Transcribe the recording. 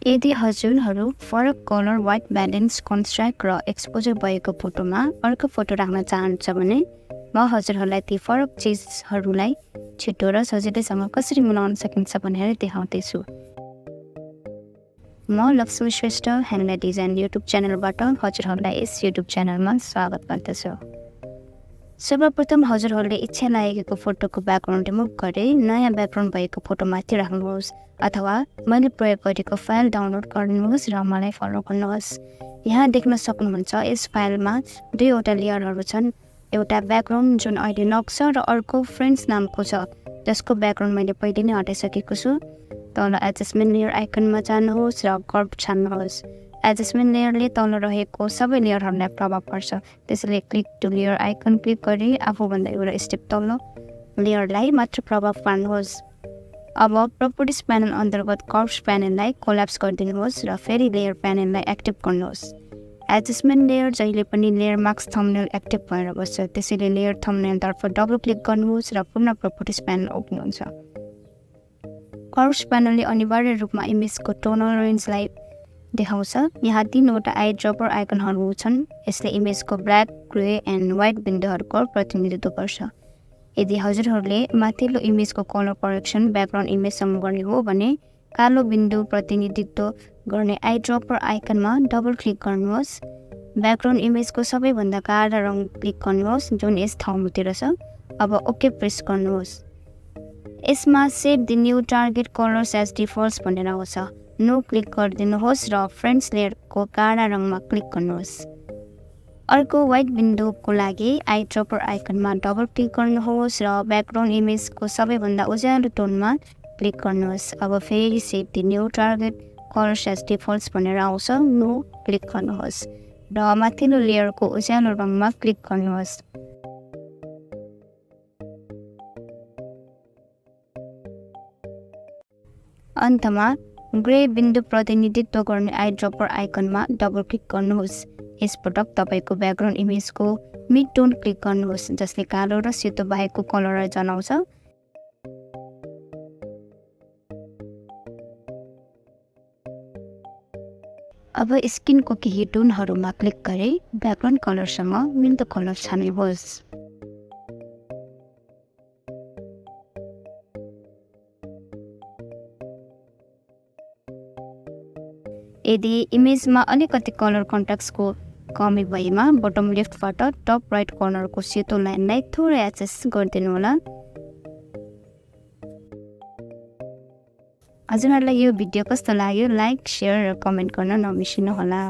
यदि हजुरहरू फरक colour white balance contrast र एक्सपोजर भएको फोटोमा अर्को फोटो राख्न चाहनुहुन्छ भने म हजुरहरूलाई ती फरक चिजहरूलाई छिटो र सजिलैसँग कसरी मिलाउन सकिन्छ भनेर देखाउँदैछु। म Laxmi Shrestha handmade design YouTube च्यानलबाट हजुरहरूलाई यस युट्युब च्यानलमा स्वागत गर्दछु। सर्वप्रथम हजुरहरूले इच्छा लागेको फोटोको ब्याकग्राउन्ड रिमुभ गरी नयाँ ब्याकग्राउन्ड भएको फोटो माथि राख्नुहोस् अथवा मैले प्रयोग गरेको फाइल डाउनलोड गर्नुहोस् र मलाई फलो गर्नुहोस्। यहाँ देख्न सक्नुहुन्छ यस फाइलमा दुईवटा लेयरहरू छन्। एउटा ब्याकग्राउन्ड जुन अहिले नक्सा र अर्को फ्रेन्ड्स नामको छ जसको ब्याकग्राउन्ड मैले पहिले नै हटाइसकेको छु। तल एडजस्टमेन्ट लेयर आइकनमा जानुहोस् र कर्भ छान्नुहोस्। एडजस्टमेन्ट लेयरले तल रहेको सबै लेयरहरूलाई प्रभाव पर्छ, त्यसैले click to layer icon click गरी आफूभन्दा एउटा स्टेप तल लेयरलाई मात्र प्रभाव पार्नुहोस्। अब प्रपर्टिज प्यानल अन्तर्गत कर्भ्स प्यानललाई कोल्याप्स गरिदिनुहोस् र फेरि लेयर प्यानललाई एक्टिभ गर्नुहोस्। एडजस्टमेन्ट लेयर जहिले पनि लेयर मार्क्स थम्बनेल एक्टिभ भएर बस्छ, त्यसैले लेयर थम्बनेलतर्फ डबल क्लिक गर्नुहोस् र पुनः प्रपर्टिज प्यानल ओपन हुन्छ। कर्भ्स प्यानलले अनिवार्य रूपमा इमेजको टोनल रेन्जलाई देखाउँछ। यहाँ 3वटा आई ड्रपर आइकनहरू छन्। यसले इमेजको ब्ल्याक, ग्रे एन्ड व्हाइट बिन्दुहरूको प्रतिनिधित्व गर्छ। यदि हजुरहरूले माथिल्लो इमेजको कलर करेक्सन ब्याकग्राउन्ड इमेजसँग गर्ने हो भने कालो बिन्दु प्रतिनिधित्व गर्ने आई ड्रपर आइकनमा डबल क्लिक गर्नुहोस्। ब्याकग्राउन्ड इमेजको सबैभन्दा गाढा रङ क्लिक गर्नुहोस् जुन यस ठाउँतिर छ। अब ओके प्रेस गर्नुहोस्। यसमा save the new target colours as defaults भनेर आउँछ। नो क्लिक गरिदिनुहोस् र फ्रेन्ड्स लेयरको गाढा रङमा क्लिक गर्नुहोस्। अर्को व्हाइट बिन्दुको लागि आई ड्रपर आइकनमा डबल क्लिक गर्नुहोस् र ब्याकग्राउन्ड इमेजको सबैभन्दा उज्यालो टोनमा क्लिक गर्नुहोस्। अब फेरि save the new target colours as defaults भनेर आउँछ। नो क्लिक गर्नुहोस् र माथिल्लो लेयरको उज्यालो रङमा क्लिक गर्नुहोस्। अन्तमा ग्रे बिन्दु प्रतिनिधित्व गर्ने आई ड्रपर आइकनमा डबल क्लिक गर्नुहोस्। यसपटक तपाईँको ब्याकग्राउन्ड इमेजको मिड टोन क्लिक गर्नुहोस् जसले कालो र सेतो बाहेकको कलरलाई जनाउँछ। अब स्किनको केही टोनहरूमा क्लिक गरी ब्याकग्राउन्ड कलरसँग मिल्दो कलर छान्नुहोस्। यदि इमेजमा अलिकति कलर कन्ट्रास्टको कमी भएमा बटम लेफ्टबाट टप राइट कर्नरको सेतो लाइनलाई थोरै एडजस्ट गरिदिनु होला। हजुरहरूलाई यो भिडियो कस्तो लाग्यो लाइक, सेयर र कमेन्ट गर्न नबिर्सनु होला।